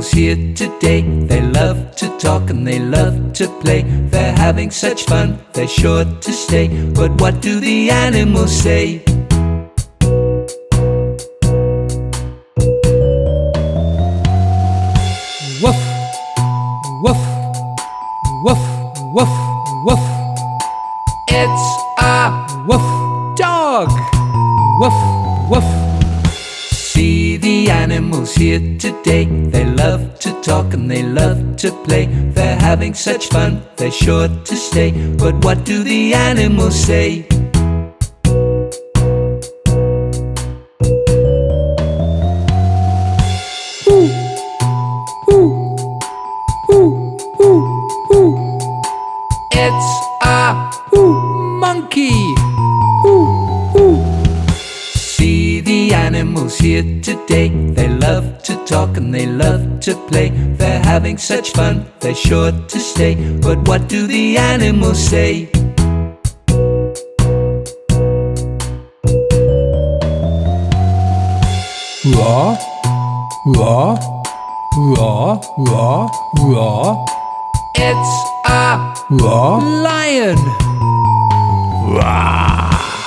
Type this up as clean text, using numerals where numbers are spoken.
animals here today. They love to talk and they love to play. They're having such fun, they're sure to stay. But what do the animals say? Woof, woof, woof, woof, woof. It's a woof dog. Woof, woof. See the animals here today. They love to talk and they love to play. They're having such fun, they're sure to stay. But what do the animals say? It's a monkey. See the animals here today. They love to talk and they love to play. They're having such fun, they're sure to stay. But what do the animals say? Raw, raw, raw, raw, raw. It's a lion. Rah!